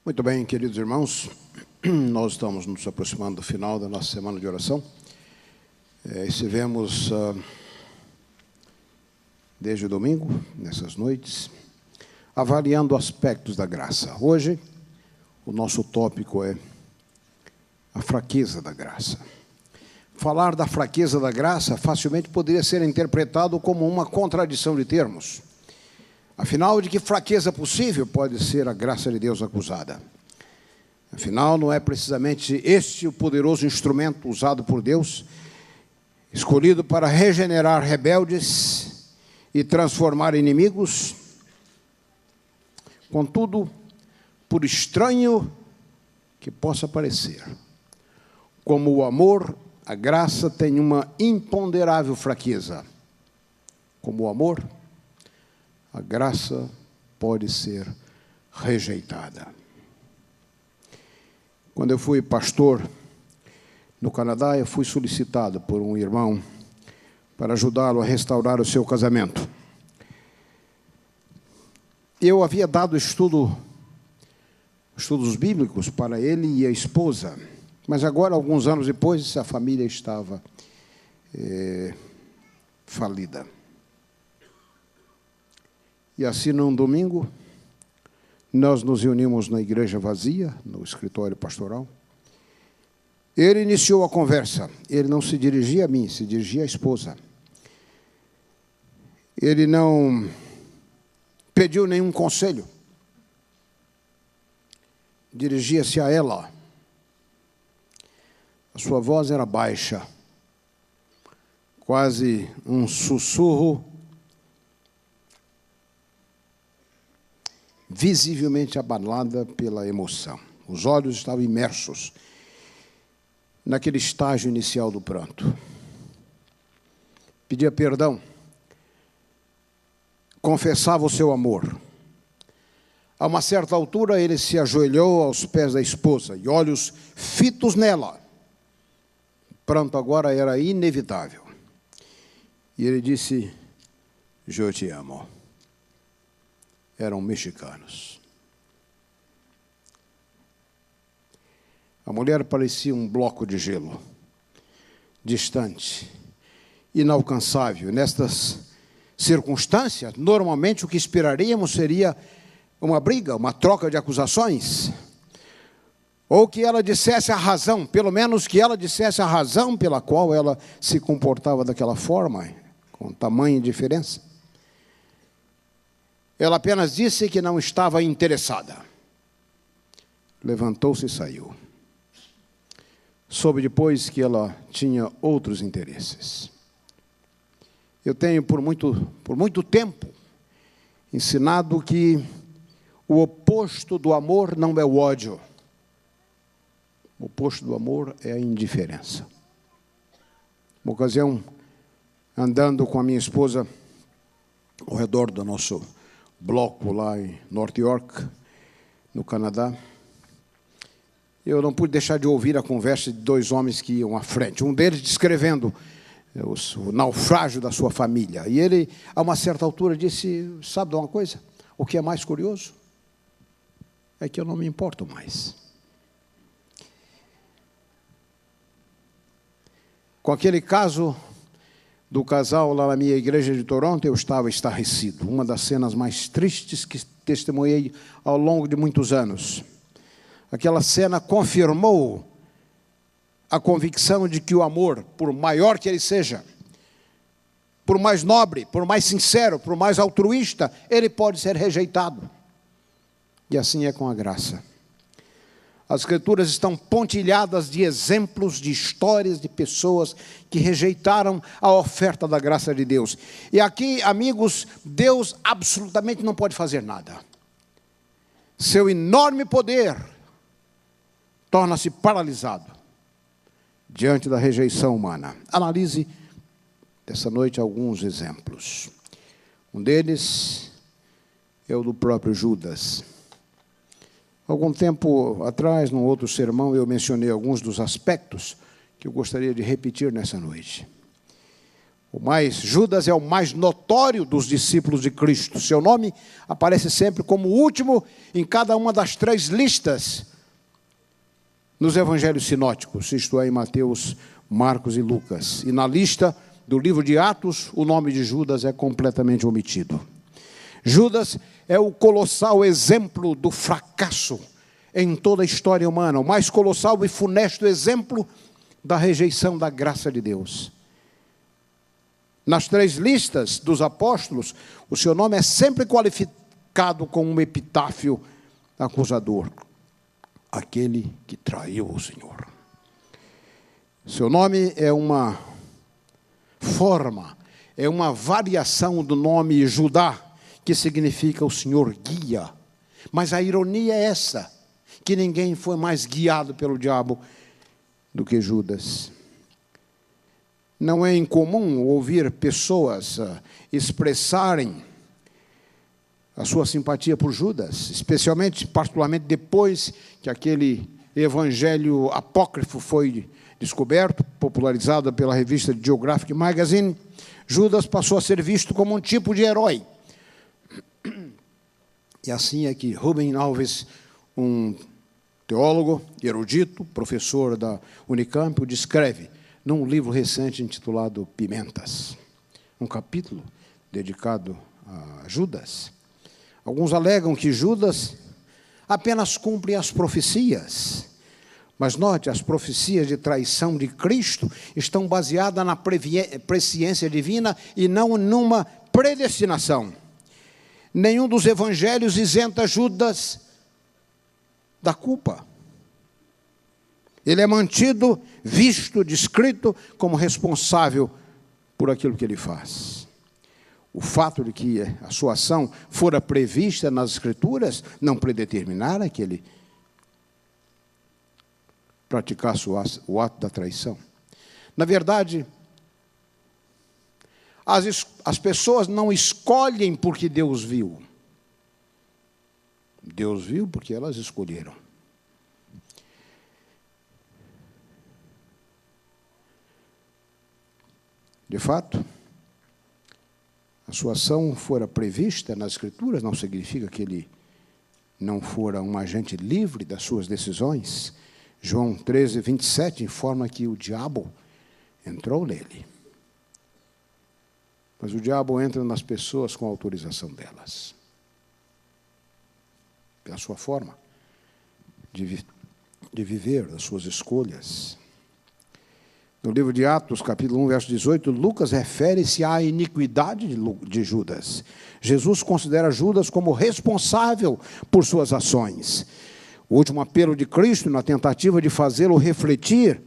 Muito bem, queridos irmãos, nós estamos nos aproximando do final da nossa semana de oração. Estivemos desde o domingo, nessas noites, avaliando aspectos da graça. Hoje, o nosso tópico é a fraqueza da graça. Falar da fraqueza da graça facilmente poderia ser interpretado como uma contradição de termos. Afinal, de que fraqueza possível pode ser a graça de Deus acusada? Afinal, não é precisamente este o poderoso instrumento usado por Deus, escolhido para regenerar rebeldes e transformar inimigos? Contudo, por estranho que possa parecer, como o amor, a graça tem uma imponderável fraqueza. Como o amor, a graça pode ser rejeitada. Quando eu fui pastor no Canadá, eu fui solicitado por um irmão para ajudá-lo a restaurar o seu casamento. Eu havia dado estudos bíblicos para ele e a esposa, mas agora, alguns anos depois, a família estava falida. E assim, num domingo, nós nos reunimos na igreja vazia, no escritório pastoral. Ele iniciou a conversa. Ele não se dirigia a mim, se dirigia à esposa. Ele não pediu nenhum conselho. Dirigia-se a ela. A sua voz era baixa, quase um sussurro, visivelmente abalada pela emoção. Os olhos estavam imersos naquele estágio inicial do pranto. Pedia perdão, confessava o seu amor. A uma certa altura, ele se ajoelhou aos pés da esposa e olhos fitos nela. O pranto agora era inevitável. E ele disse: "Eu te amo." Eram mexicanos. A mulher parecia um bloco de gelo, distante, inalcançável. Nestas circunstâncias, normalmente o que esperaríamos seria uma briga, uma troca de acusações, ou que ela dissesse a razão, pelo menos que ela dissesse a razão pela qual ela se comportava daquela forma, com tamanha indiferença. Ela apenas disse que não estava interessada. Levantou-se e saiu. Soube depois que ela tinha outros interesses. Eu tenho, por muito tempo, ensinado que o oposto do amor não é o ódio. O oposto do amor é a indiferença. Uma ocasião, andando com a minha esposa ao redor do nosso bloco lá em North York, no Canadá, eu não pude deixar de ouvir a conversa de dois homens que iam à frente. Um deles descrevendo o naufrágio da sua família. E ele, a uma certa altura, disse: "Sabe de uma coisa? O que é mais curioso é que eu não me importo mais." Com aquele caso do casal lá na minha igreja de Toronto, eu estava estarrecido. Uma das cenas mais tristes que testemunhei ao longo de muitos anos. Aquela cena confirmou a convicção de que o amor, por maior que ele seja, por mais nobre, por mais sincero, por mais altruísta, ele pode ser rejeitado. E assim é com a graça. As Escrituras estão pontilhadas de exemplos, de histórias, de pessoas que rejeitaram a oferta da graça de Deus. E aqui, amigos, Deus absolutamente não pode fazer nada. Seu enorme poder torna-se paralisado diante da rejeição humana. Analise essa noite alguns exemplos. Um deles é o do próprio Judas. Algum tempo atrás, num outro sermão, eu mencionei alguns dos aspectos que eu gostaria de repetir nessa noite. Judas é o mais notório dos discípulos de Cristo. Seu nome aparece sempre como o último em cada uma das 3 listas nos evangelhos sinóticos, isto é, em Mateus, Marcos e Lucas. E na lista do livro de Atos, o nome de Judas é completamente omitido. Judas é o colossal exemplo do fracasso em toda a história humana, o mais colossal e funesto exemplo da rejeição da graça de Deus. Nas 3 listas dos apóstolos, o seu nome é sempre qualificado com um epitáfio acusador: aquele que traiu o Senhor. Seu nome é uma forma, é uma variação do nome Judá, que significa o Senhor guia. Mas a ironia é essa, que ninguém foi mais guiado pelo diabo do que Judas. Não é incomum ouvir pessoas expressarem a sua simpatia por Judas, particularmente depois que aquele evangelho apócrifo foi descoberto, popularizado pela revista Geographic Magazine. Judas passou a ser visto como um tipo de herói. E assim é que Rubem Alves, um teólogo erudito, professor da Unicamp, o descreve num livro recente intitulado Pimentas, um capítulo dedicado a Judas. Alguns alegam que Judas apenas cumpre as profecias, mas note, as profecias de traição de Cristo estão baseadas na presciência divina e não numa predestinação. Nenhum dos evangelhos isenta Judas da culpa. Ele é mantido, visto, descrito como responsável por aquilo que ele faz. O fato de que a sua ação fora prevista nas Escrituras não predeterminara que ele praticasse o ato da traição. Na verdade, as pessoas não escolhem porque Deus viu. Deus viu porque elas escolheram. De fato, a sua ação fora prevista nas Escrituras, não significa que ele não fora um agente livre das suas decisões. João 13, 27 informa que o diabo entrou nele. Mas o diabo entra nas pessoas com a autorização delas. Pela sua forma de viver, das suas escolhas. No livro de Atos, capítulo 1, verso 18, Lucas refere-se à iniquidade de Judas. Jesus considera Judas como responsável por suas ações. O último apelo de Cristo, na tentativa de fazê-lo refletir,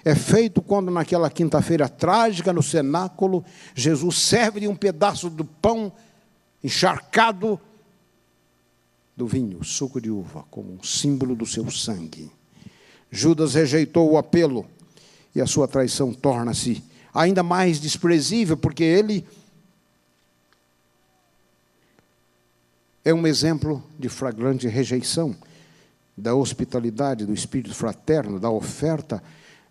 é feito quando, naquela quinta-feira trágica, no cenáculo, Jesus serve-lhe um pedaço do pão encharcado do vinho, suco de uva, como um símbolo do seu sangue. Judas rejeitou o apelo, e a sua traição torna-se ainda mais desprezível, porque ele é um exemplo de flagrante rejeição da hospitalidade, do espírito fraterno, da oferta,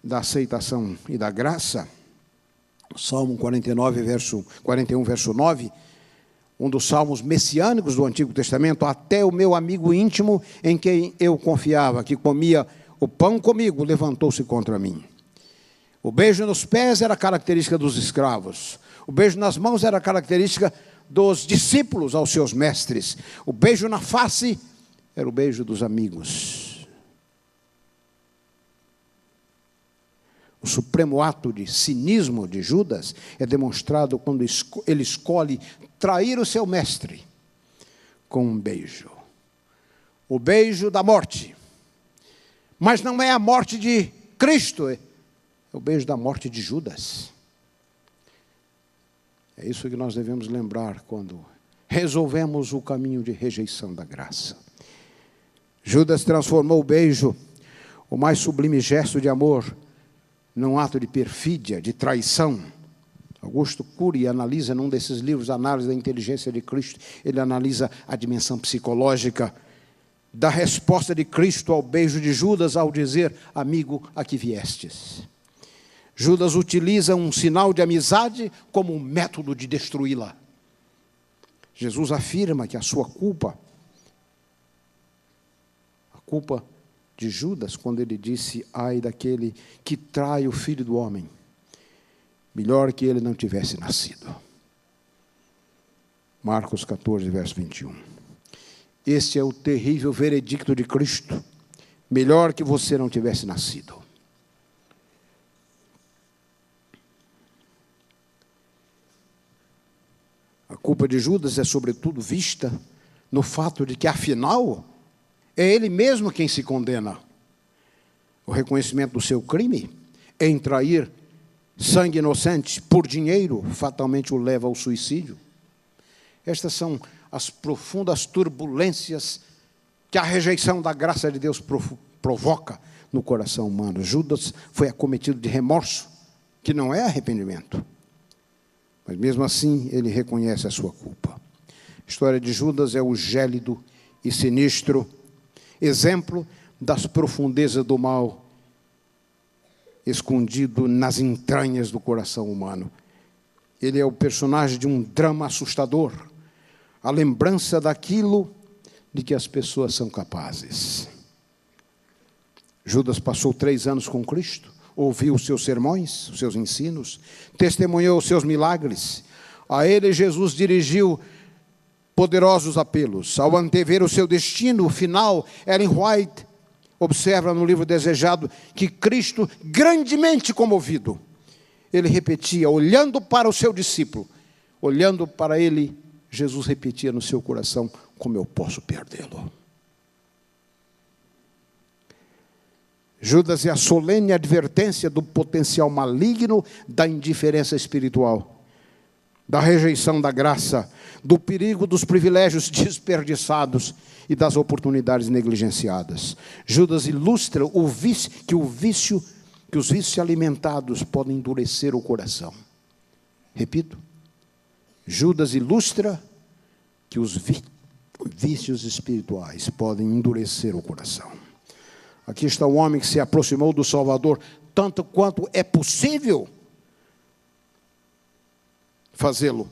da aceitação e da graça. Salmo 41, verso 9, um dos salmos messiânicos do Antigo Testamento: até o meu amigo íntimo, em quem eu confiava, que comia o pão comigo, levantou-se contra mim. O beijo nos pés era característica dos escravos. O beijo nas mãos era característica dos discípulos aos seus mestres. O beijo na face era o beijo dos amigos. O supremo ato de cinismo de Judas é demonstrado quando ele escolhe trair o seu mestre com um beijo. O beijo da morte. Mas não é a morte de Cristo, é o beijo da morte de Judas. É isso que nós devemos lembrar quando resolvemos o caminho de rejeição da graça. Judas transformou o beijo, o mais sublime gesto de amor, num ato de perfídia, de traição. Augusto Cury analisa num desses livros, Análise da Inteligência de Cristo, ele analisa a dimensão psicológica da resposta de Cristo ao beijo de Judas, ao dizer: amigo, a que viestes? Judas utiliza um sinal de amizade como um método de destruí-la. Jesus afirma que a sua culpa, a culpa de Judas, quando ele disse: ai daquele que trai o Filho do Homem, melhor que ele não tivesse nascido. Marcos 14, verso 21. Este é o terrível veredicto de Cristo. Melhor que você não tivesse nascido. A culpa de Judas é sobretudo vista no fato de que, afinal, é ele mesmo quem se condena. O reconhecimento do seu crime em trair sangue inocente por dinheiro fatalmente o leva ao suicídio. Estas são as profundas turbulências que a rejeição da graça de Deus provoca no coração humano. Judas foi acometido de remorso, que não é arrependimento. Mas mesmo assim, ele reconhece a sua culpa. A história de Judas é o gélido e sinistro exemplo das profundezas do mal escondido nas entranhas do coração humano. Ele é o personagem de um drama assustador, a lembrança daquilo de que as pessoas são capazes. Judas passou 3 anos com Cristo, ouviu os seus sermões, os seus ensinos, testemunhou os seus milagres. A ele Jesus dirigiu poderosos apelos. Ao antever o seu destino final, Ellen White observa no livro Desejado que Cristo, grandemente comovido, ele repetia, olhando para o seu discípulo, olhando para ele, Jesus repetia no seu coração: como eu posso perdê-lo? Judas é a solene advertência do potencial maligno da indiferença espiritual, da rejeição da graça, do perigo dos privilégios desperdiçados e das oportunidades negligenciadas. Judas ilustra que os vícios alimentados podem endurecer o coração. Repito, Judas ilustra que os vícios espirituais podem endurecer o coração. Aqui está o homem que se aproximou do Salvador tanto quanto é possível fazê-lo.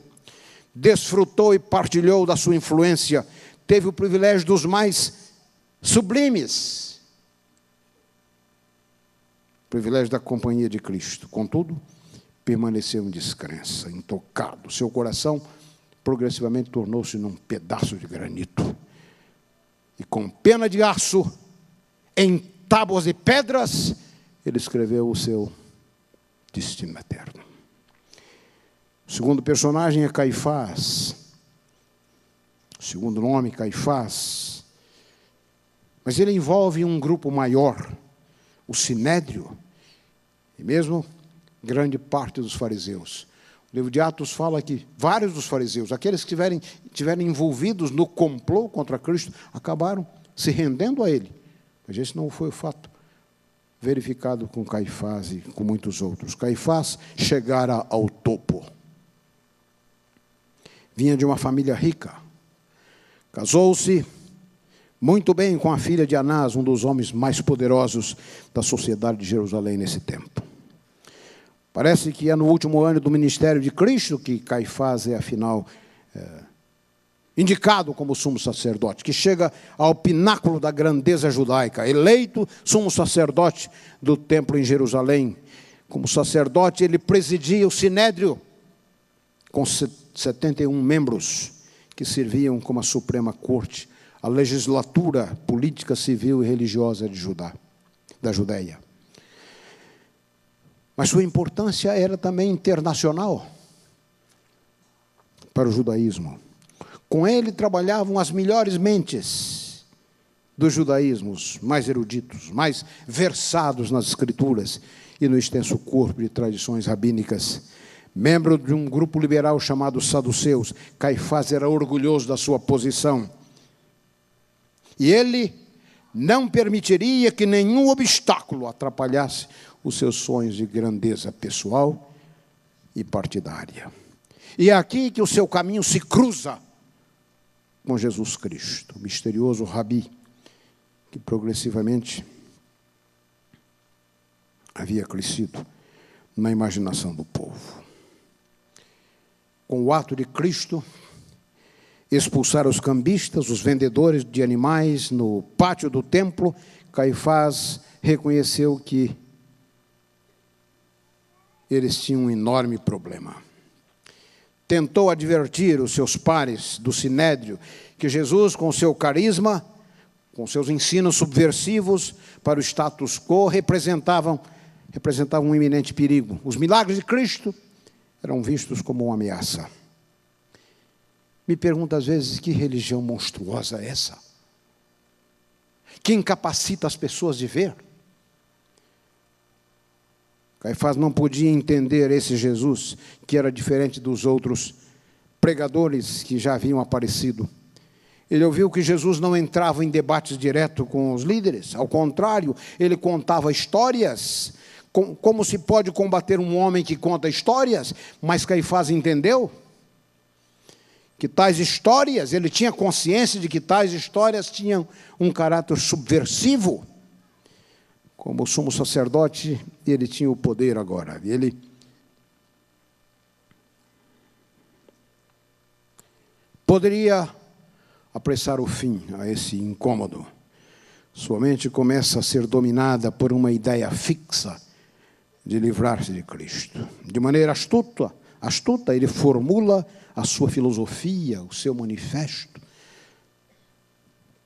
Desfrutou e partilhou da sua influência, teve o privilégio dos mais sublimes, o privilégio da companhia de Cristo. Contudo, permaneceu em descrença, intocado. Seu coração progressivamente tornou-se num pedaço de granito. E com pena de aço, em tábuas de pedras, ele escreveu o seu destino eterno. O segundo personagem é Caifás. O segundo nome, Caifás. Mas ele envolve um grupo maior, o Sinédrio, e mesmo grande parte dos fariseus. O livro de Atos fala que vários dos fariseus, aqueles que estiverem envolvidos no complô contra Cristo, acabaram se rendendo a ele. Mas esse não foi o fato verificado com Caifás e com muitos outros. Caifás chegara ao topo. Vinha de uma família rica. Casou-se muito bem com a filha de Anás, um dos homens mais poderosos da sociedade de Jerusalém nesse tempo. Parece que é no último ano do ministério de Cristo que Caifás é, afinal, indicado como sumo sacerdote, que chega ao pináculo da grandeza judaica, eleito sumo sacerdote do templo em Jerusalém. Como sacerdote, ele presidia o Sinédrio, com 71 membros, que serviam como a Suprema Corte, a legislatura política, civil e religiosa da Judeia. Mas sua importância era também internacional para o judaísmo. Com ele trabalhavam as melhores mentes dos judaísmos, mais eruditos, mais versados nas escrituras e no extenso corpo de tradições rabínicas. Membro de um grupo liberal chamado Saduceus, Caifás era orgulhoso da sua posição. E ele não permitiria que nenhum obstáculo atrapalhasse os seus sonhos de grandeza pessoal e partidária. E é aqui que o seu caminho se cruza com Jesus Cristo, o misterioso Rabi, que progressivamente havia crescido na imaginação do povo. Com o ato de Cristo, expulsar os cambistas, os vendedores de animais no pátio do templo, Caifás reconheceu que eles tinham um enorme problema. Tentou advertir os seus pares do Sinédrio que Jesus, com seu carisma, com seus ensinos subversivos para o status quo, representavam um iminente perigo. Os milagres de Cristo eram vistos como uma ameaça. Me pergunto às vezes, que religião monstruosa é essa? Que incapacita as pessoas de ver? Caifás não podia entender esse Jesus, que era diferente dos outros pregadores que já haviam aparecido. Ele ouviu que Jesus não entrava em debates direto com os líderes, ao contrário, ele contava histórias. Como se pode combater um homem que conta histórias? Mas Caifás entendeu que tais histórias, ele tinha consciência de que tais histórias tinham um caráter subversivo. Como sumo sacerdote, ele tinha o poder agora. Ele poderia apressar o fim a esse incômodo. Sua mente começa a ser dominada por uma ideia fixa de livrar-se de Cristo. De maneira astuta, ele formula a sua filosofia, o seu manifesto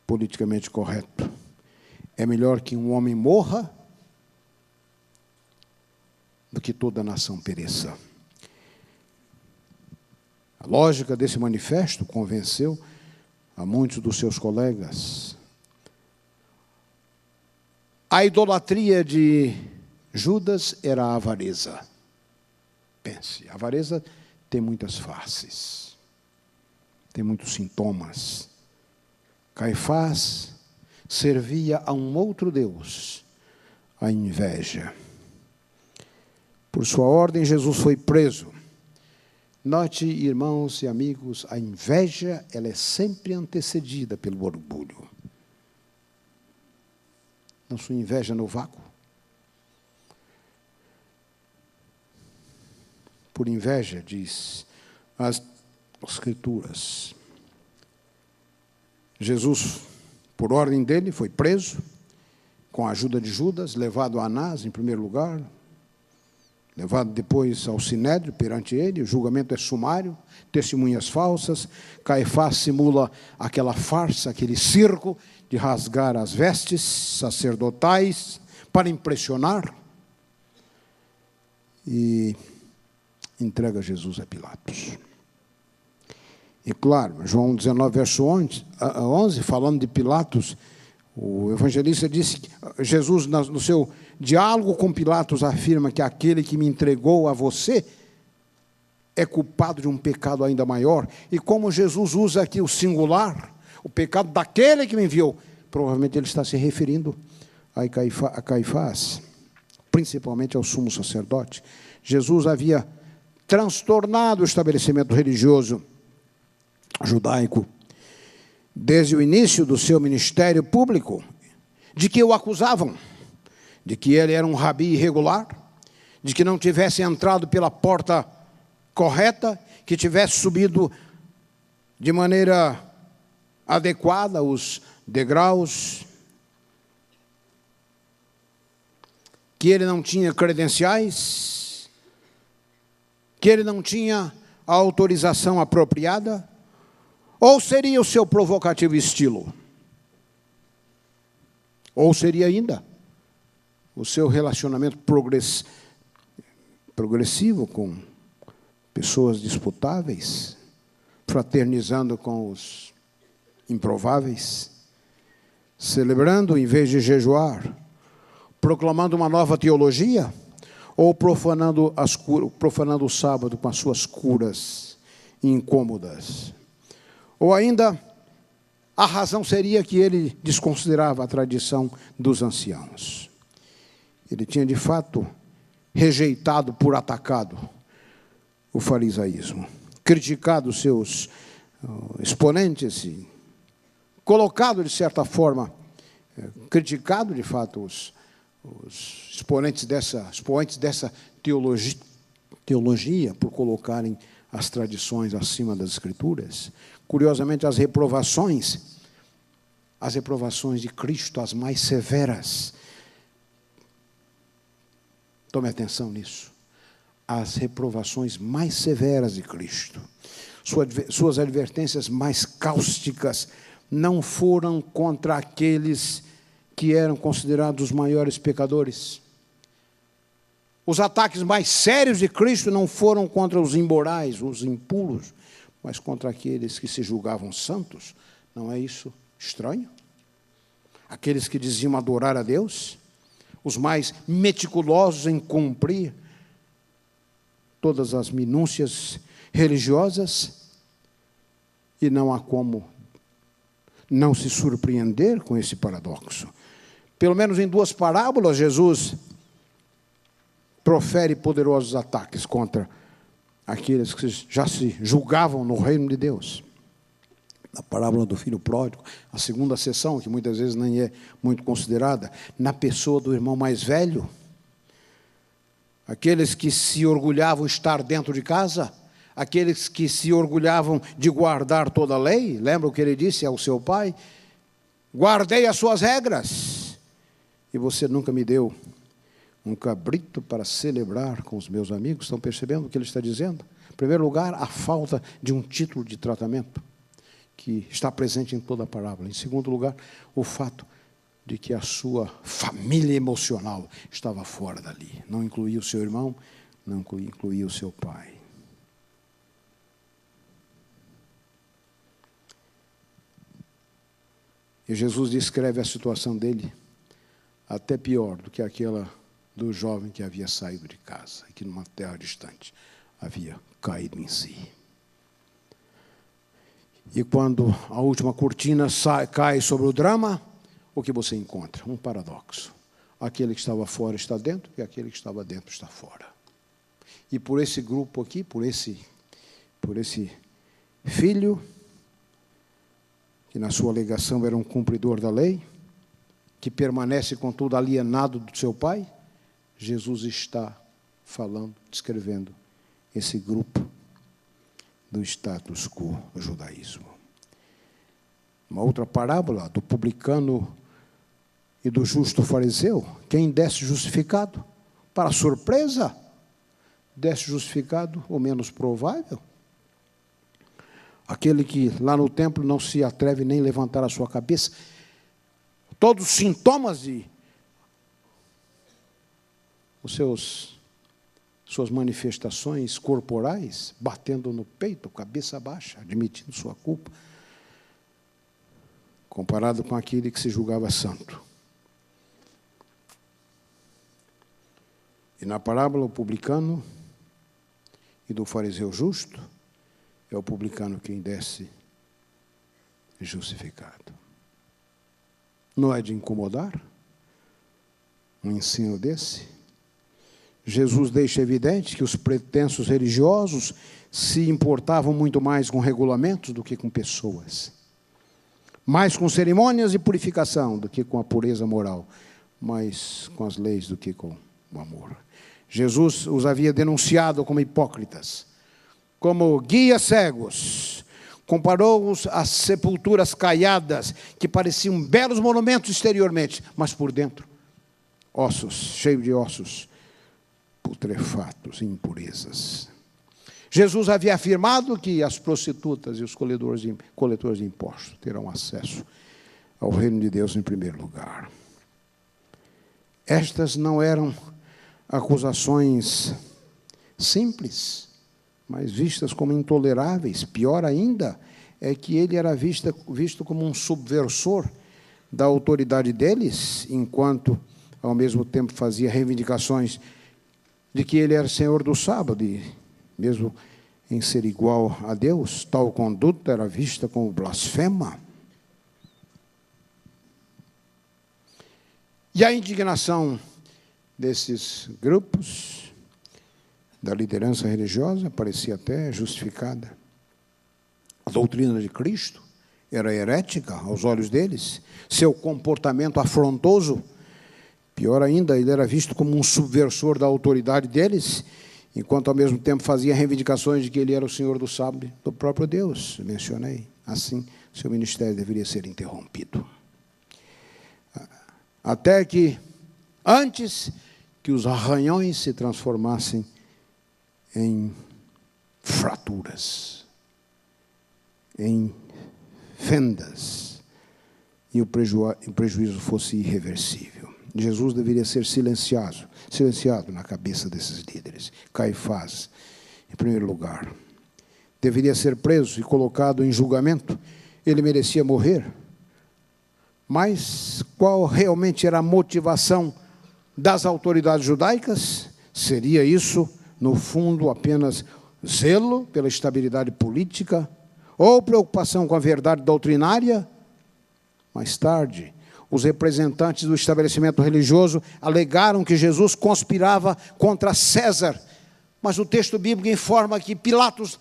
politicamente correto. É melhor que um homem morra do que toda a nação pereça. A lógica desse manifesto convenceu a muitos dos seus colegas. A idolatria de Judas era a avareza. Pense, a avareza tem muitas faces, tem muitos sintomas. Caifás servia a um outro Deus, a inveja. Por sua ordem, Jesus foi preso. Note, irmãos e amigos, a inveja, ela é sempre antecedida pelo orgulho. Não sua inveja no vácuo. Por inveja, diz as Escrituras. Jesus, por ordem dele, foi preso, com a ajuda de Judas, levado a Anás, em primeiro lugar, levado depois ao Sinédrio perante ele. O julgamento é sumário, testemunhas falsas. Caifás simula aquela farsa, aquele circo de rasgar as vestes sacerdotais para impressionar, e entrega Jesus a Pilatos. E claro, João 19, verso 11, falando de Pilatos, o evangelista disse que Jesus, no seu diálogo com Pilatos, afirma que aquele que me entregou a você é culpado de um pecado ainda maior. E como Jesus usa aqui o singular, o pecado daquele que me enviou, provavelmente ele está se referindo a Caifás, principalmente ao sumo sacerdote. Jesus havia transtornado o estabelecimento religioso judaico desde o início do seu ministério público, de que o acusavam, de que ele era um rabi irregular, de que não tivesse entrado pela porta correta, que tivesse subido de maneira adequada os degraus, que ele não tinha credenciais, que ele não tinha a autorização apropriada. Ou seria o seu provocativo estilo? Ou seria ainda o seu relacionamento progressivo com pessoas disputáveis, fraternizando com os improváveis, celebrando em vez de jejuar, proclamando uma nova teologia, ou profanando o sábado com as suas curas incômodas? Ou ainda, a razão seria que ele desconsiderava a tradição dos anciãos. Ele tinha, de fato, rejeitado por atacado o farisaísmo, criticado os seus exponentes, e colocado, de certa forma, criticado, de fato, os expoentes dessa teologia, por colocarem as tradições acima das Escrituras. Curiosamente, as reprovações de Cristo, as mais severas, tome atenção nisso, as reprovações mais severas de Cristo, suas advertências mais cáusticas, não foram contra aqueles que eram considerados os maiores pecadores. Os ataques mais sérios de Cristo não foram contra os imorais, os impuros, mas contra aqueles que se julgavam santos. Não é isso estranho? Aqueles que diziam adorar a Deus, os mais meticulosos em cumprir todas as minúcias religiosas, e não há como não se surpreender com esse paradoxo. Pelo menos em 2 parábolas, Jesus profere poderosos ataques contra aqueles que já se julgavam no reino de Deus. Na parábola do filho pródigo, a segunda sessão, que muitas vezes nem é muito considerada, na pessoa do irmão mais velho, aqueles que se orgulhavam estar dentro de casa, aqueles que se orgulhavam de guardar toda a lei. Lembra o que ele disse ao seu pai? Guardei as suas regras, e você nunca me deu um cabrito para celebrar com os meus amigos. Estão percebendo o que ele está dizendo? Em primeiro lugar, a falta de um título de tratamento, que está presente em toda a parábola. Em segundo lugar, o fato de que a sua família emocional estava fora dali. Não incluía o seu irmão, não incluía o seu pai. E Jesus descreve a situação dele até pior do que aquela do jovem que havia saído de casa e que numa terra distante havia caído em si. E quando a última cortina cai sobre o drama, o que você encontra? Um paradoxo. Aquele que estava fora está dentro e aquele que estava dentro está fora. E por esse grupo aqui, por esse filho, que na sua alegação era um cumpridor da lei, que permanece, contudo, alienado do seu pai, Jesus está falando, descrevendo esse grupo do status quo do judaísmo. Uma outra parábola do publicano e do justo fariseu. Quem desce justificado? Para surpresa, desce justificado o menos provável. Aquele que lá no templo não se atreve nem levantar a sua cabeça. Todos os sintomas de suas manifestações corporais, batendo no peito, cabeça baixa, admitindo sua culpa, comparado com aquele que se julgava santo. E na parábola, o publicano e do fariseu justo, é o publicano quem desce justificado. Não é de incomodar um ensino desse? Jesus deixa evidente que os pretensos religiosos se importavam muito mais com regulamentos do que com pessoas, mais com cerimônias e purificação do que com a pureza moral, mais com as leis do que com o amor. Jesus os havia denunciado como hipócritas, como guias cegos, comparou-os às sepulturas caiadas, que pareciam belos monumentos exteriormente, mas por dentro, ossos, cheios de ossos, putrefatos e impurezas. Jesus havia afirmado que as prostitutas e os coletores de impostos terão acesso ao reino de Deus em primeiro lugar. Estas não eram acusações simples, mas vistas como intoleráveis. Pior ainda, é que ele era visto como um subversor da autoridade deles, enquanto, ao mesmo tempo, fazia reivindicações de que ele era senhor do sábado, e mesmo em ser igual a Deus, tal conduta era vista como blasfema. E a indignação desses grupos da liderança religiosa parecia até justificada. A doutrina de Cristo era herética aos olhos deles. Seu comportamento afrontoso Pior ainda, ele era visto como um subversor da autoridade deles, enquanto ao mesmo tempo fazia reivindicações de que ele era o Senhor do sábado do próprio Deus. Mencionei. Assim, seu ministério deveria ser interrompido. Até que, antes que os arranhões se transformassem em fraturas, em fendas, e o prejuízo fosse irreversível. Jesus deveria ser silenciado na cabeça desses líderes. Caifás, em primeiro lugar, deveria ser preso e colocado em julgamento. Ele merecia morrer. Mas qual realmente era a motivação das autoridades judaicas? Seria isso, no fundo, apenas zelo pela estabilidade política ou preocupação com a verdade doutrinária? Mais tarde, os representantes do estabelecimento religioso alegaram que Jesus conspirava contra César, mas o texto bíblico informa que Pilatos,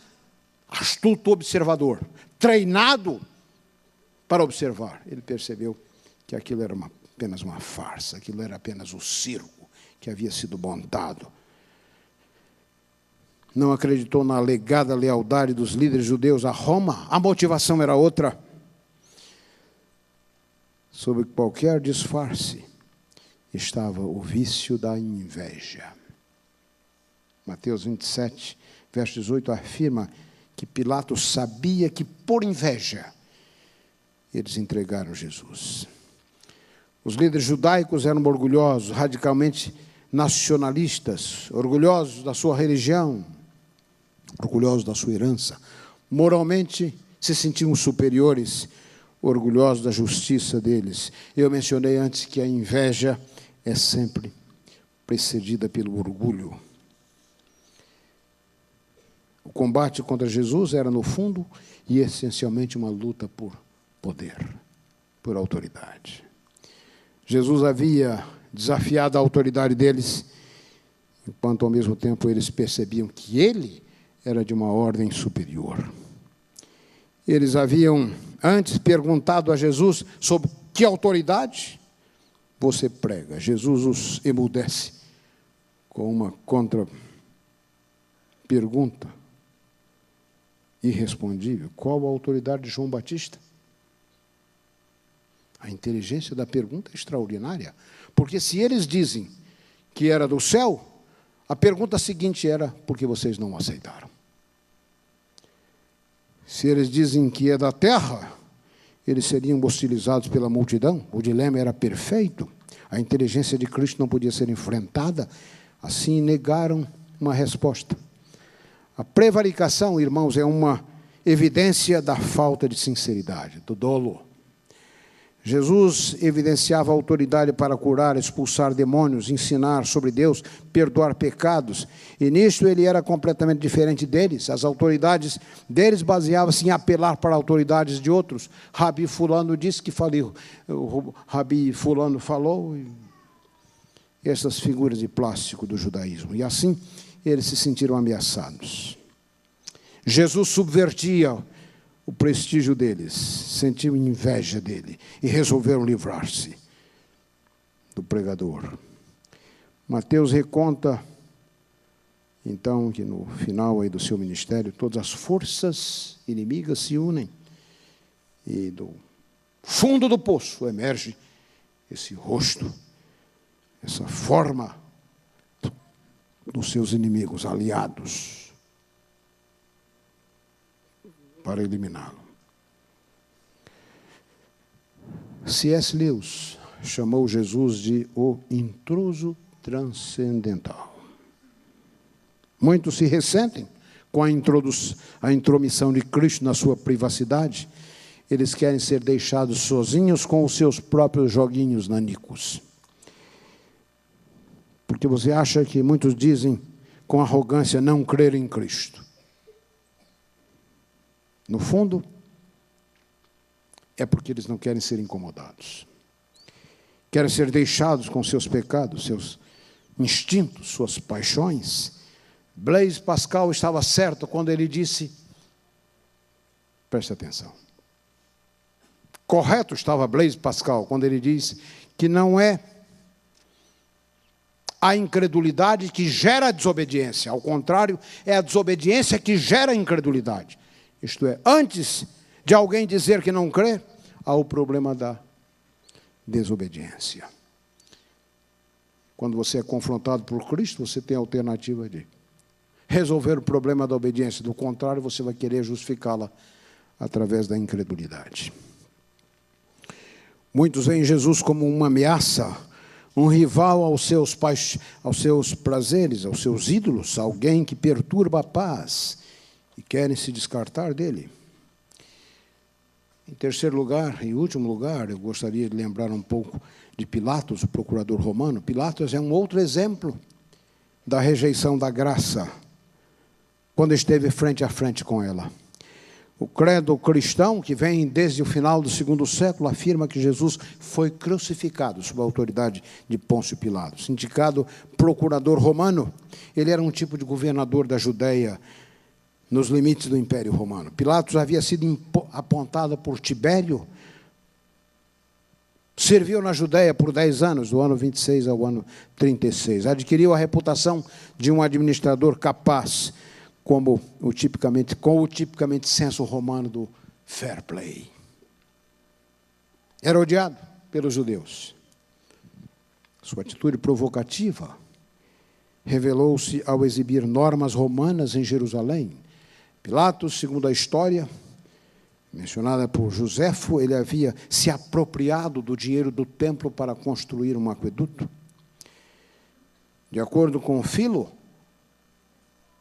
astuto observador, treinado para observar, ele percebeu que aquilo era apenas uma farsa, aquilo era apenas o circo que havia sido montado. Não acreditou na alegada lealdade dos líderes judeus a Roma, a motivação era outra. Sob qualquer disfarce estava o vício da inveja. Mateus 27, verso 18, afirma que Pilatos sabia que, por inveja, eles entregaram Jesus. Os líderes judaicos eram orgulhosos, radicalmente nacionalistas, orgulhosos da sua religião, orgulhosos da sua herança. Moralmente, se sentiam superiores, orgulhosos da justiça deles. Eu mencionei antes que a inveja é sempre precedida pelo orgulho. O combate contra Jesus era, no fundo, e essencialmente uma luta por poder, por autoridade. Jesus havia desafiado a autoridade deles, enquanto ao mesmo tempo eles percebiam que ele era de uma ordem superior. Eles haviam antes perguntado a Jesus sobre que autoridade você prega. Jesus os emudece com uma contra-pergunta irrespondível. Qual a autoridade de João Batista? A inteligência da pergunta é extraordinária, porque se eles dizem que era do céu, a pergunta seguinte era: por que vocês não o aceitaram? Se eles dizem que é da terra, eles seriam hostilizados pela multidão. O dilema era perfeito. A inteligência de Cristo não podia ser enfrentada. Assim, negaram uma resposta. A prevaricação, irmãos, é uma evidência da falta de sinceridade, do dolo. Jesus evidenciava autoridade para curar, expulsar demônios, ensinar sobre Deus, perdoar pecados. E nisto ele era completamente diferente deles. As autoridades deles baseavam-se em apelar para autoridades de outros. Rabi fulano disse que falou, Rabi fulano falou. E essas figuras de plástico do judaísmo. E assim eles se sentiram ameaçados. Jesus subvertia o prestígio deles, sentiam inveja dele e resolveram livrar-se do pregador. Mateus reconta, então, que no final aí do seu ministério, todas as forças inimigas se unem e do fundo do poço emerge esse rosto, essa forma dos seus inimigos aliados para eliminá-lo. C.S. Lewis chamou Jesus de o intruso transcendental. Muitos se ressentem com a intromissão de Cristo na sua privacidade. Eles querem ser deixados sozinhos com os seus próprios joguinhos nanicos. Porque você acha que muitos dizem com arrogância não crer em Cristo. No fundo, é porque eles não querem ser incomodados. Querem ser deixados com seus pecados, seus instintos, suas paixões. Blaise Pascal estava certo quando ele disse, preste atenção, correto estava Blaise Pascal quando ele disse que não é a incredulidade que gera a desobediência. Ao contrário, é a desobediência que gera a incredulidade. Isto é, antes de alguém dizer que não crê, há o problema da desobediência. Quando você é confrontado por Cristo, você tem a alternativa de resolver o problema da obediência. Do contrário, você vai querer justificá-la através da incredulidade. Muitos veem Jesus como uma ameaça, um rival aos seus prazeres, aos seus ídolos, alguém que perturba a paz e querem se descartar dele. Em terceiro lugar, e último lugar, eu gostaria de lembrar um pouco de Pilatos, o procurador romano. Pilatos é um outro exemplo da rejeição da graça, quando esteve frente a frente com ela. O credo cristão, que vem desde o final do segundo século, afirma que Jesus foi crucificado sob a autoridade de Pôncio Pilatos. Indicado procurador romano, ele era um tipo de governador da Judeia, nos limites do Império Romano. Pilatos havia sido apontado por Tibério, serviu na Judeia por 10 anos, do ano 26 ao ano 36. Adquiriu a reputação de um administrador capaz, com o tipicamente senso romano do fair play. Era odiado pelos judeus. Sua atitude provocativa revelou-se ao exibir normas romanas em Jerusalém. Pilatos, segundo a história mencionada por Joséfo, ele havia se apropriado do dinheiro do templo para construir um aqueduto. De acordo com Filo,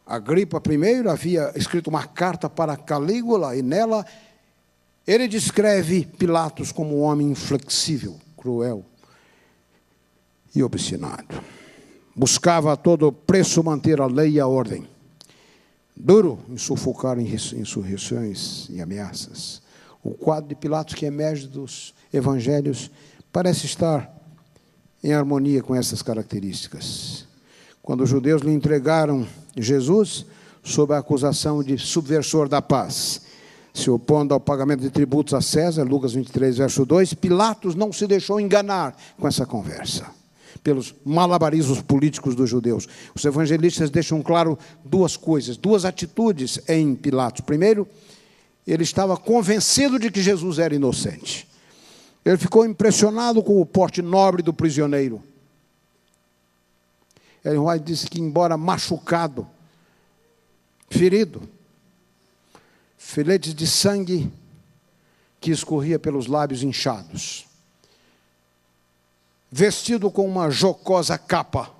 Agripa I havia escrito uma carta para Calígula, e nela ele descreve Pilatos como um homem inflexível, cruel e obstinado. Buscava a todo preço manter a lei e a ordem, duro em sufocar insurreições e ameaças. O quadro de Pilatos que emerge dos evangelhos parece estar em harmonia com essas características. Quando os judeus lhe entregaram Jesus, sob a acusação de subversor da paz, se opondo ao pagamento de tributos a César, Lucas 23, verso 2, Pilatos não se deixou enganar com essa conversa, pelos malabarismos políticos dos judeus. Os evangelistas deixam claro duas coisas, duas atitudes em Pilatos. Primeiro, ele estava convencido de que Jesus era inocente. Ele ficou impressionado com o porte nobre do prisioneiro. Ellen White disse que, embora machucado, ferido, filetes de sangue que escorria pelos lábios inchados, vestido com uma jocosa capa,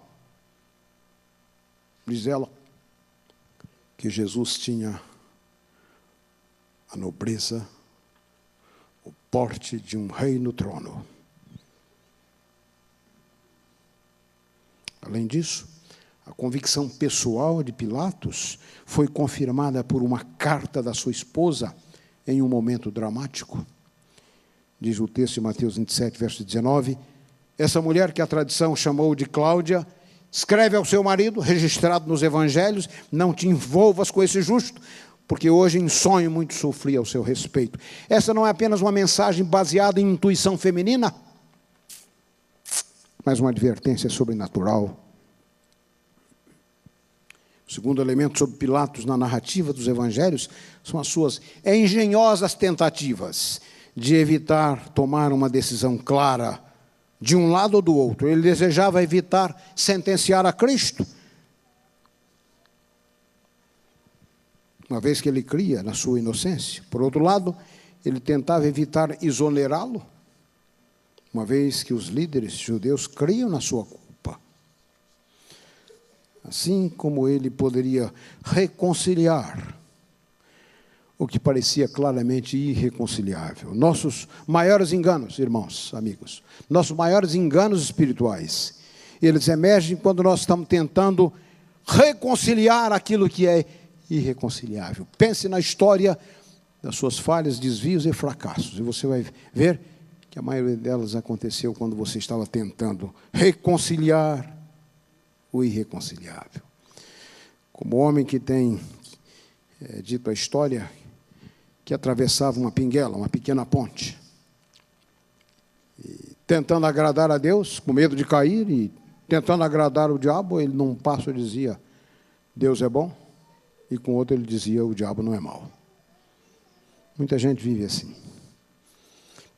diz ela que Jesus tinha a nobreza, o porte de um rei no trono. Além disso, a convicção pessoal de Pilatos foi confirmada por uma carta da sua esposa em um momento dramático. Diz o texto de Mateus 27, verso 19, essa mulher que a tradição chamou de Cláudia, escreve ao seu marido, registrado nos evangelhos, não te envolvas com esse justo, porque hoje em sonho muito sofri ao seu respeito. Essa não é apenas uma mensagem baseada em intuição feminina, mas uma advertência sobrenatural. O segundo elemento sobre Pilatos na narrativa dos evangelhos são as suas engenhosas tentativas de evitar tomar uma decisão clara de um lado ou do outro. Ele desejava evitar sentenciar a Cristo, uma vez que ele cria na sua inocência. Por outro lado, ele tentava evitar exonerá-lo, uma vez que os líderes judeus criam na sua culpa. Assim como ele poderia reconciliar o que parecia claramente irreconciliável. Nossos maiores enganos, irmãos, amigos, nossos maiores enganos espirituais, eles emergem quando nós estamos tentando reconciliar aquilo que é irreconciliável. Pense na história das suas falhas, desvios e fracassos, e você vai ver que a maioria delas aconteceu quando você estava tentando reconciliar o irreconciliável. Como homem que tem dito a história, que atravessava uma pinguela, uma pequena ponte, e tentando agradar a Deus, com medo de cair, e tentando agradar o diabo, ele num passo dizia, Deus é bom, e com outro ele dizia, o diabo não é mau. Muita gente vive assim.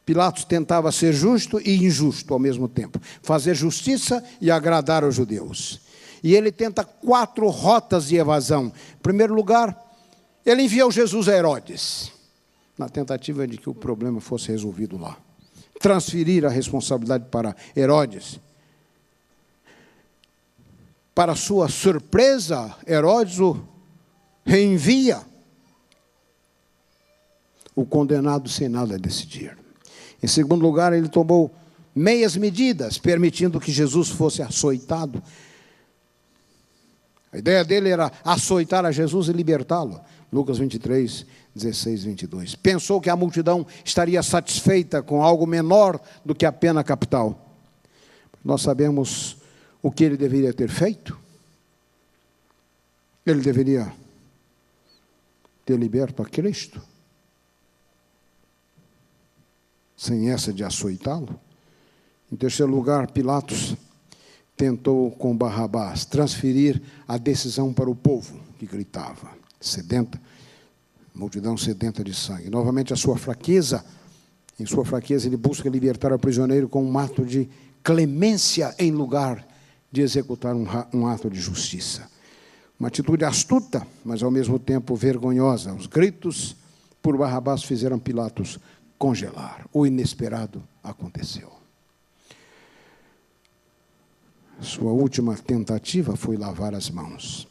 Pilatos tentava ser justo e injusto ao mesmo tempo, fazer justiça e agradar aos judeus. E ele tenta 4 rotas de evasão. Em primeiro lugar, ele enviou Jesus a Herodes, na tentativa de que o problema fosse resolvido lá. Transferir a responsabilidade para Herodes. Para sua surpresa, Herodes o reenvia o condenado sem nada a decidir. Em segundo lugar, ele tomou meias medidas, permitindo que Jesus fosse açoitado. A ideia dele era açoitar a Jesus e libertá-lo. Lucas 23, 16, 22. Pensou que a multidão estaria satisfeita com algo menor do que a pena capital. Nós sabemos o que ele deveria ter feito. Ele deveria ter liberto a Cristo, sem essa de açoitá-lo. Em terceiro lugar, Pilatos tentou com Barrabás transferir a decisão para o povo, que gritava, sedenta, multidão sedenta de sangue. Novamente, em sua fraqueza, ele busca libertar o prisioneiro com um ato de clemência em lugar de executar um ato de justiça. Uma atitude astuta, mas ao mesmo tempo vergonhosa. Os gritos por Barrabás fizeram Pilatos congelar. O inesperado aconteceu. Sua última tentativa foi lavar as mãos.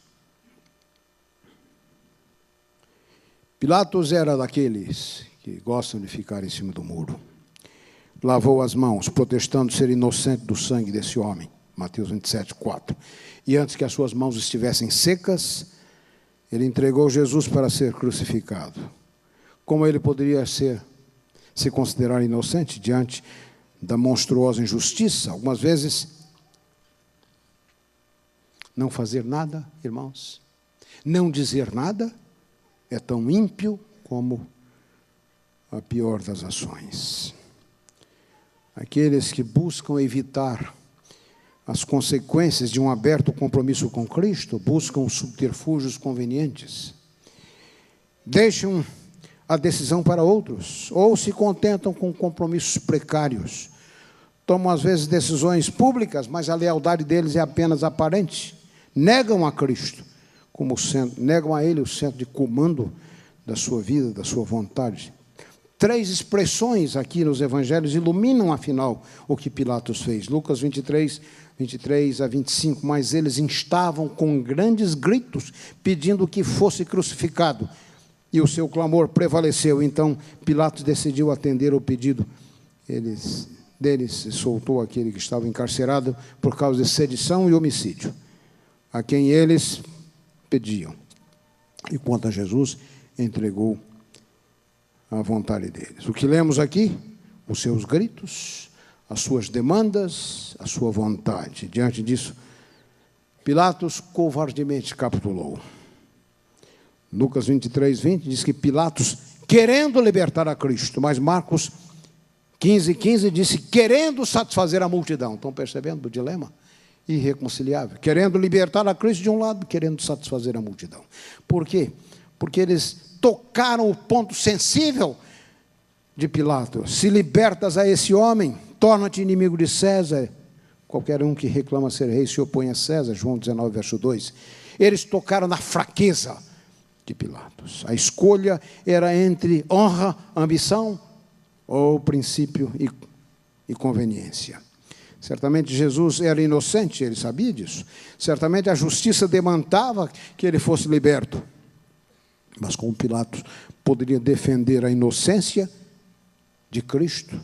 Pilatos era daqueles que gostam de ficar em cima do muro. Lavou as mãos, protestando ser inocente do sangue desse homem. Mateus 27, 4. E antes que as suas mãos estivessem secas, ele entregou Jesus para ser crucificado. Como ele poderia se considerar inocente diante da monstruosa injustiça? Algumas vezes, não fazer nada, irmãos, não dizer nada, é tão ímpio como a pior das ações. Aqueles que buscam evitar as consequências de um aberto compromisso com Cristo, buscam subterfúgios convenientes, deixam a decisão para outros, ou se contentam com compromissos precários, tomam às vezes decisões públicas, mas a lealdade deles é apenas aparente, negam a Cristo, como centro, negam a Ele o centro de comando da sua vida, da sua vontade. 3 expressões aqui nos evangelhos iluminam, afinal, o que Pilatos fez. Lucas 23, 23 a 25. Mas eles instavam com grandes gritos, pedindo que fosse crucificado. E o seu clamor prevaleceu. Então, Pilatos decidiu atender ao pedido deles e soltou aquele que estava encarcerado por causa de sedição e homicídio, a quem eles pediam. E quanto a Jesus, entregou a vontade deles. O que lemos aqui? Os seus gritos, as suas demandas, a sua vontade. Diante disso, Pilatos covardemente capitulou. Lucas 23, 20 diz que Pilatos, querendo libertar a Cristo, mas Marcos 15, 15 disse, querendo satisfazer a multidão. Estão percebendo o dilema? Irreconciliável. Querendo libertar a Cristo de um lado, querendo satisfazer a multidão. Por quê? Porque eles tocaram o ponto sensível de Pilatos. Se libertas a esse homem, torna-te inimigo de César. Qualquer um que reclama ser rei se opõe a César. João 19, verso 2. Eles tocaram na fraqueza de Pilatos. A escolha era entre honra, ambição ou princípio e conveniência. Certamente Jesus era inocente, ele sabia disso. Certamente a justiça demandava que ele fosse liberto. Mas como Pilatos poderia defender a inocência de Cristo,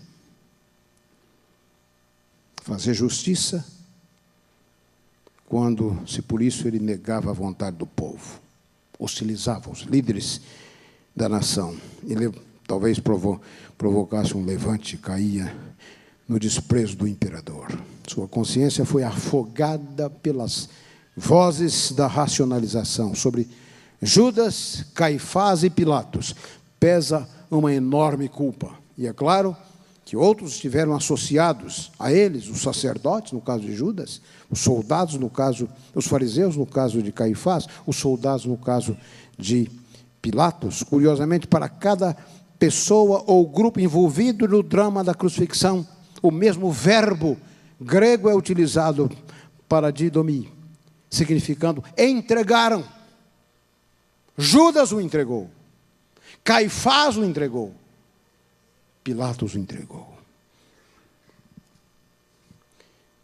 fazer justiça, quando, se por isso, ele negava a vontade do povo, hostilizava os líderes da nação, ele talvez provocasse um levante, caía no desprezo do imperador. Sua consciência foi afogada pelas vozes da racionalização. Sobre Judas, Caifás e Pilatos pesa uma enorme culpa. E é claro que outros estiveram associados a eles, os sacerdotes, no caso de Judas, os soldados, no caso, os fariseus, no caso de Caifás, os soldados, no caso de Pilatos. Curiosamente, para cada pessoa ou grupo envolvido no drama da crucifixão, o mesmo verbo grego é utilizado para didomi, significando entregaram. Judas o entregou, Caifás o entregou, Pilatos o entregou.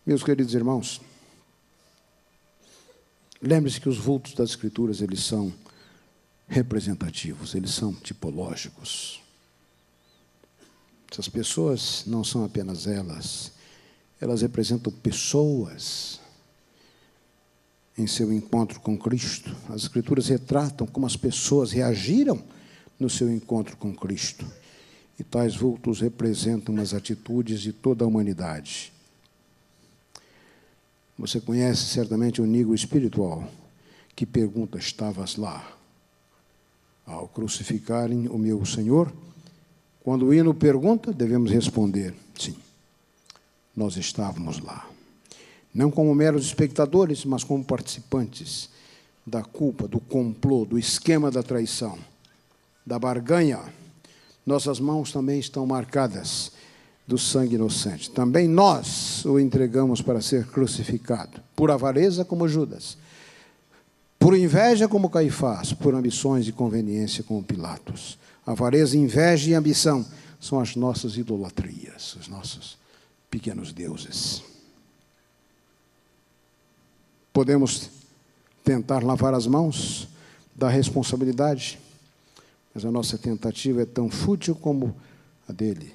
Meus queridos irmãos, lembre-se que os vultos das Escrituras, eles são representativos, eles são tipológicos. Essas pessoas não são apenas elas representam pessoas em seu encontro com Cristo. As Escrituras retratam como as pessoas reagiram no seu encontro com Cristo. E tais vultos representam as atitudes de toda a humanidade. Você conhece certamente o nível espiritual que pergunta: estavas lá ao crucificarem o meu Senhor? Quando o hino pergunta, devemos responder: sim, nós estávamos lá. Não como meros espectadores, mas como participantes da culpa, do complô, do esquema da traição, da barganha. Nossas mãos também estão marcadas do sangue inocente. Também nós o entregamos para ser crucificado, por avareza como Judas, por inveja como Caifás, por ambições e conveniência como Pilatos. Avareza, inveja e ambição são as nossas idolatrias, os nossos pequenos deuses. Podemos tentar lavar as mãos da responsabilidade, mas a nossa tentativa é tão fútil como a dele.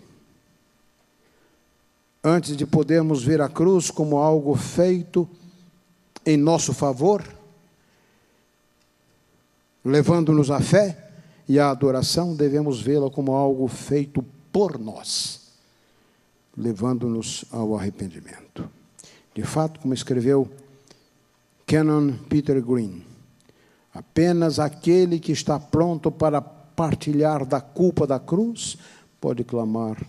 Antes de podermos ver a cruz como algo feito em nosso favor, levando-nos à fé e à adoração, devemos vê-la como algo feito por nós, levando-nos ao arrependimento. De fato, como escreveu Canon Peter Green, apenas aquele que está pronto para partilhar da culpa da cruz pode clamar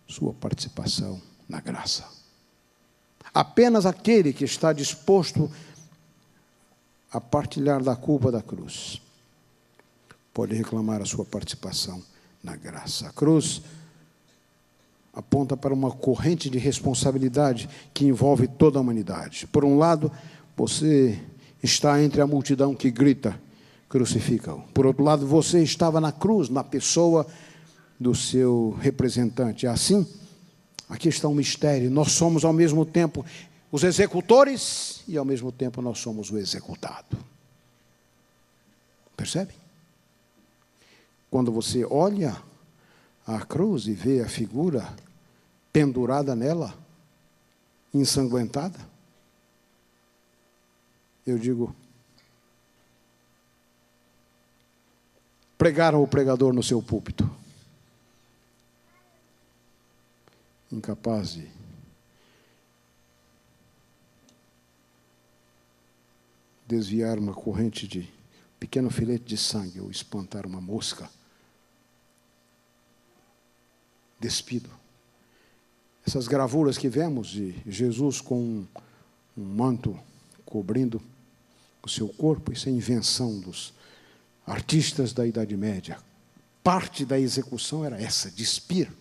sua participação na graça. Apenas aquele que está disposto a partilhar da culpa da cruz pode reclamar a sua participação na graça. A cruz aponta para uma corrente de responsabilidade que envolve toda a humanidade. Por um lado, você está entre a multidão que grita: crucifica-o. Por outro lado, você estava na cruz, na pessoa do seu representante. Assim, aqui está um mistério. Nós somos, ao mesmo tempo, os executores e, ao mesmo tempo, nós somos o executado. Percebe? Quando você olha a cruz e vê a figura pendurada nela, ensanguentada, eu digo: pregaram o pregador no seu púlpito, incapaz de desviar uma corrente de pequeno filete de sangue ou espantar uma mosca. Despido. Essas gravuras que vemos de Jesus com um manto cobrindo o seu corpo, isso é invenção dos artistas da Idade Média. Parte da execução era essa: despir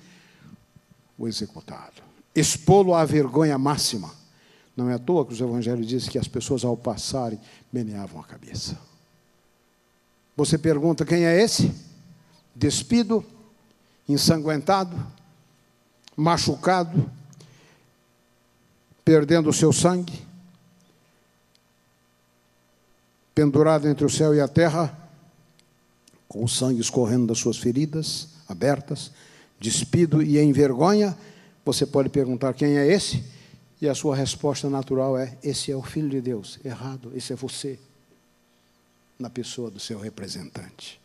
o executado, expô-lo à vergonha máxima. Não é à toa que os evangelhos dizem que as pessoas, ao passarem, meneavam a cabeça. Você pergunta: quem é esse? Despido, ensanguentado, machucado, perdendo o seu sangue, pendurado entre o céu e a terra, com o sangue escorrendo das suas feridas abertas, despido e em vergonha. Você pode perguntar: quem é esse? E a sua resposta natural é: esse é o Filho de Deus. Errado, esse é você, na pessoa do seu representante.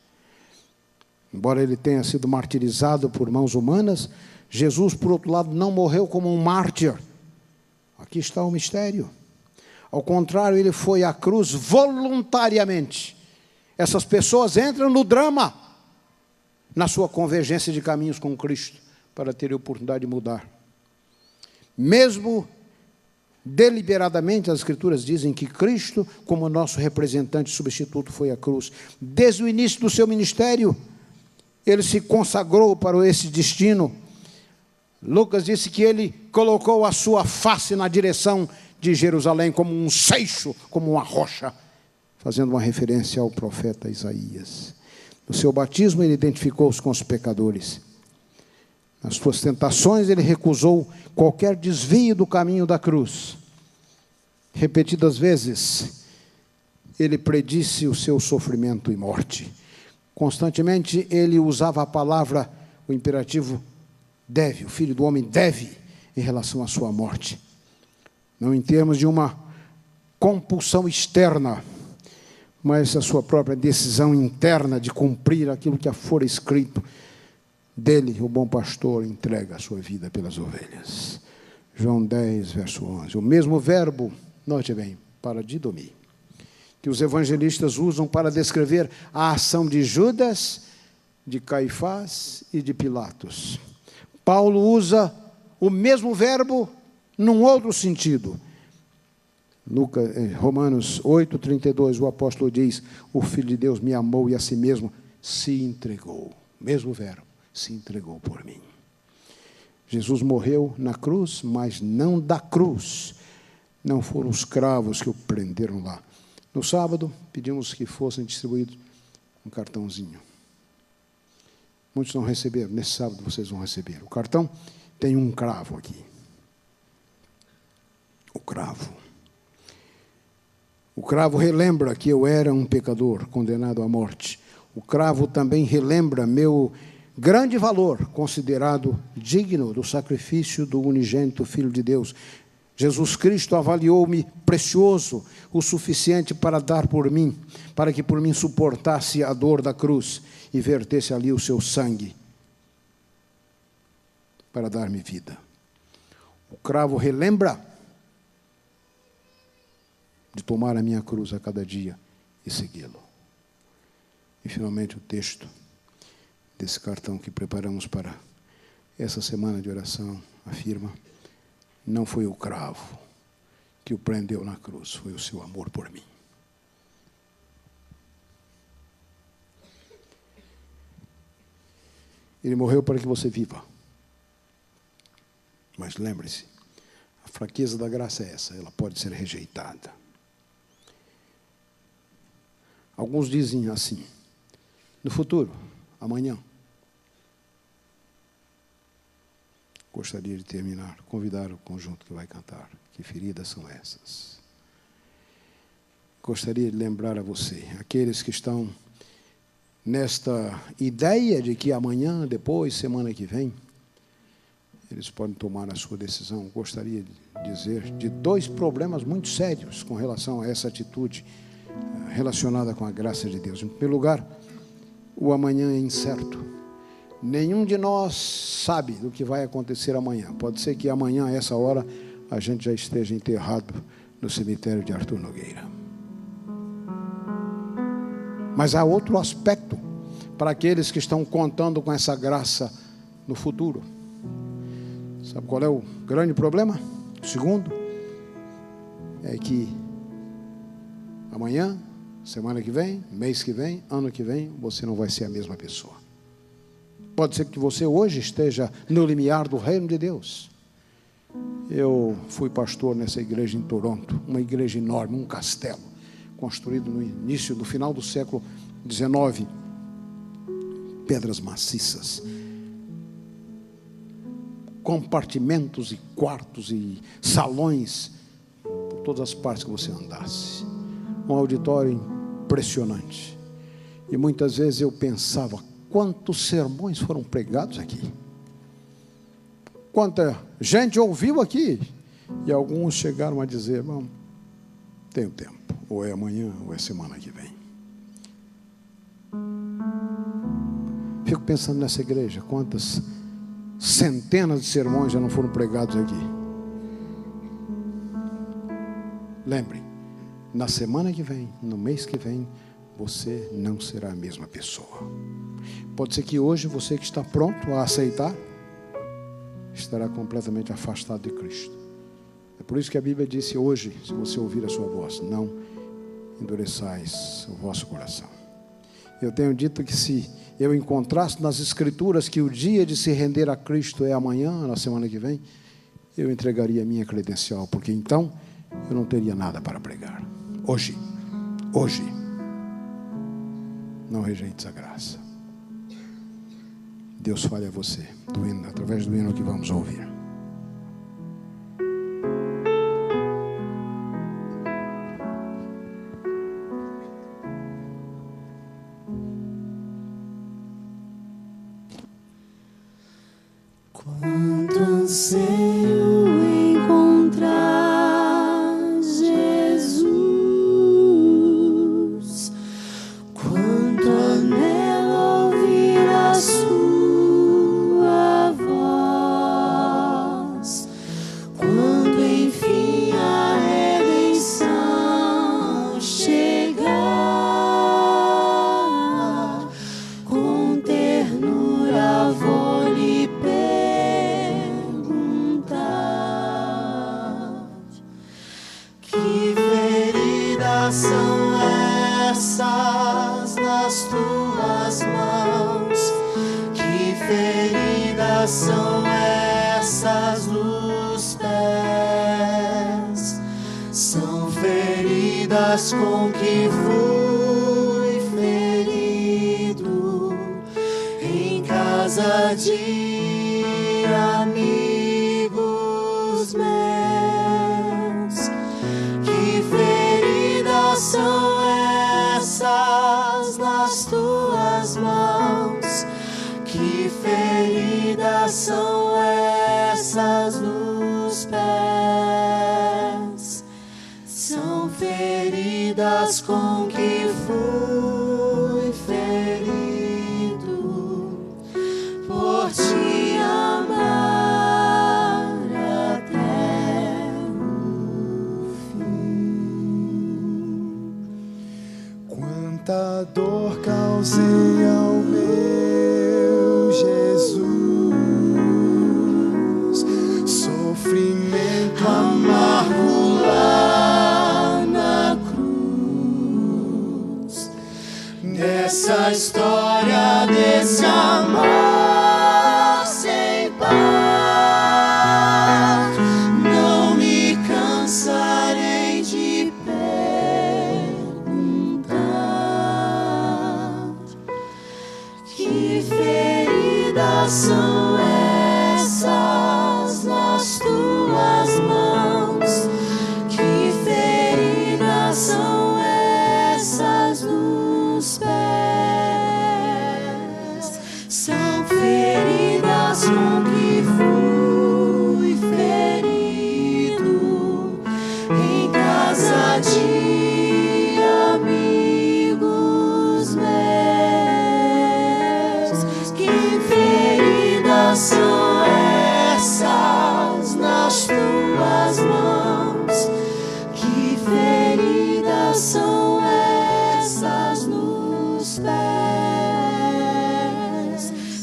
Embora ele tenha sido martirizado por mãos humanas, Jesus, por outro lado, não morreu como um mártir. Aqui está o mistério. Ao contrário, ele foi à cruz voluntariamente. Essas pessoas entram no drama, na sua convergência de caminhos com Cristo, para ter a oportunidade de mudar. Mesmo deliberadamente, as Escrituras dizem que Cristo, como nosso representante substituto, foi à cruz. Desde o início do seu ministério, ele se consagrou para esse destino. Lucas disse que ele colocou a sua face na direção de Jerusalém, como um seixo, como uma rocha, fazendo uma referência ao profeta Isaías. No seu batismo, ele identificou-se com os pecadores. Nas suas tentações, ele recusou qualquer desvio do caminho da cruz. Repetidas vezes, ele predisse o seu sofrimento e morte. Constantemente, ele usava a palavra, o imperativo deve, o Filho do Homem deve, em relação à sua morte. Não em termos de uma compulsão externa, mas a sua própria decisão interna de cumprir aquilo que fora escrito dele, o bom pastor, entrega a sua vida pelas ovelhas. João 10, verso 11. O mesmo verbo, note bem, para didomir, que os evangelistas usam para descrever a ação de Judas, de Caifás e de Pilatos. Paulo usa o mesmo verbo num outro sentido. Romanos 8, 32, o apóstolo diz: o Filho de Deus me amou e a si mesmo se entregou. Mesmo verbo, se entregou por mim. Jesus morreu na cruz, mas não da cruz. Não foram os cravos que o prenderam lá. No sábado, pedimos que fossem distribuídos um cartãozinho. Muitos não receberam. Nesse sábado vocês vão receber. O cartão tem um cravo aqui. O cravo. O cravo relembra que eu era um pecador condenado à morte. O cravo também relembra meu grande valor, considerado digno do sacrifício do unigênito Filho de Deus. Jesus Cristo avaliou-me precioso, o suficiente para dar por mim, para que por mim suportasse a dor da cruz e vertesse ali o seu sangue para dar-me vida. O cravo relembra de tomar a minha cruz a cada dia e segui-lo. E finalmente o texto desse cartão que preparamos para essa semana de oração afirma: não foi o cravo que o prendeu na cruz, foi o seu amor por mim. Ele morreu para que você viva. Mas lembre-se, a fraqueza da graça é essa, ela pode ser rejeitada. Alguns dizem assim: no futuro, amanhã. Gostaria de terminar, convidar o conjunto que vai cantar. Que feridas são essas? Gostaria de lembrar a você, aqueles que estão nesta ideia de que amanhã, depois, semana que vem, eles podem tomar a sua decisão. Gostaria de dizer de dois problemas muito sérios com relação a essa atitude relacionada com a graça de Deus. Em primeiro lugar, o amanhã é incerto. Nenhum de nós sabe do que vai acontecer amanhã. Pode ser que amanhã, a essa hora, a gente já esteja enterrado no cemitério de Arthur Nogueira. Mas há outro aspecto para aqueles que estão contando com essa graça no futuro. Sabe qual é o grande problema? O segundo é que amanhã, semana que vem, mês que vem, ano que vem, você não vai ser a mesma pessoa. Pode ser que você hoje esteja no limiar do reino de Deus. Eu fui pastor nessa igreja em Toronto, uma igreja enorme, um castelo, construído no final do século XIX, pedras maciças, compartimentos e quartos e salões por todas as partes que você andasse. Um auditório impressionante. E muitas vezes eu pensava: quantos sermões foram pregados aqui? Quanta gente ouviu aqui? E alguns chegaram a dizer: bom, tenho tempo, ou é amanhã, ou é semana que vem. Fico pensando nessa igreja, quantas centenas de sermões já não foram pregados aqui. Lembre, na semana que vem, no mês que vem, você não será a mesma pessoa. Pode ser que hoje você que está pronto a aceitar estará completamente afastado de Cristo. É por isso que a Bíblia disse hoje, se você ouvir a sua voz, não endureçais o vosso coração. Eu tenho dito que se eu encontrasse nas Escrituras que o dia de se render a Cristo é amanhã, na semana que vem, eu entregaria a minha credencial, porque então eu não teria nada para pregar. Hoje, não rejeites a graça. Deus fale a você, através do hino que vamos ouvir. Quanto anseio encontrar Jesus, quanto anelo ouvir a sua voz, quando enfim a redenção chegar, com ternura vou lhe perguntar: que feridas são essas nas tuas mãos? Que feridas são essas nos pés? São feridas com que fui ferido em casa de amigos meus. Que feridas são essas nas tuas mãos? Que feridas são essas nos pés? São feridas com que fui ferido por te amar até o fim. Quanta dor causei ao meu Jesus, sofrimento amargo lá na cruz. Nessa história desse amor sem par, não me cansarei de perguntar: que feridas são essas nas tuas mãos? Que feridas são essas nos pés? São feridas com que fui ferido em casa de amigos meus. Que feridas são essas nas tuas mãos? Que feridas são essas nos pés?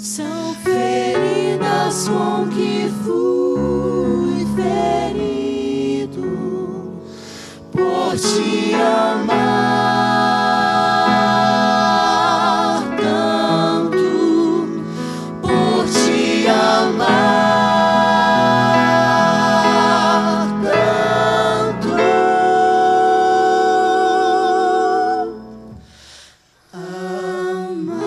São feridas com que fui ferido por te amar tanto, por te amar tanto. Amar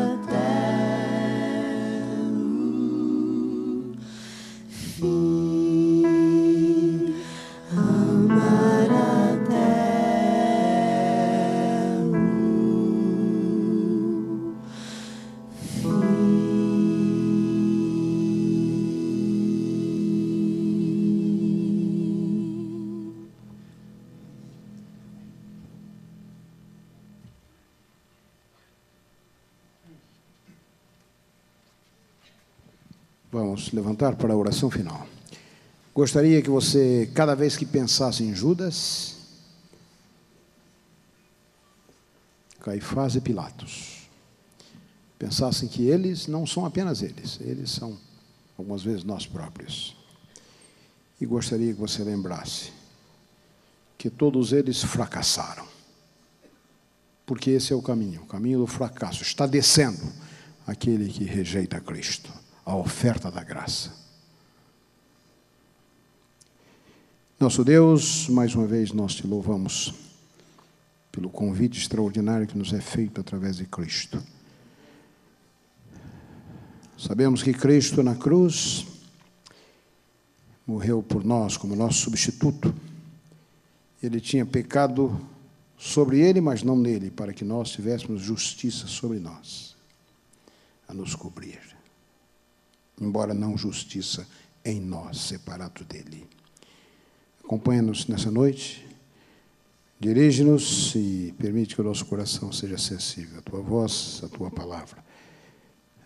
até o fim. Amar até o fim. Vamos levantar para a oração final. Gostaria que você, cada vez que pensasse em Judas, Caifás e Pilatos, pensassem que eles não são apenas eles são, algumas vezes, nós próprios. E gostaria que você lembrasse que todos eles fracassaram. Porque esse é o caminho do fracasso. Está descendo aquele que rejeita Cristo, a oferta da graça. Nosso Deus, mais uma vez nós te louvamos pelo convite extraordinário que nos é feito através de Cristo. Sabemos que Cristo na cruz morreu por nós como nosso substituto. Ele tinha pecado sobre ele, mas não nele, para que nós tivéssemos justiça sobre nós, a nos cobrir. Embora não justiça em nós, separado dele. Acompanha-nos nessa noite, dirige-nos e permite que o nosso coração seja sensível à tua voz, à tua palavra,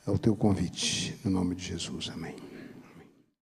ao teu convite, no nome de Jesus. Amém.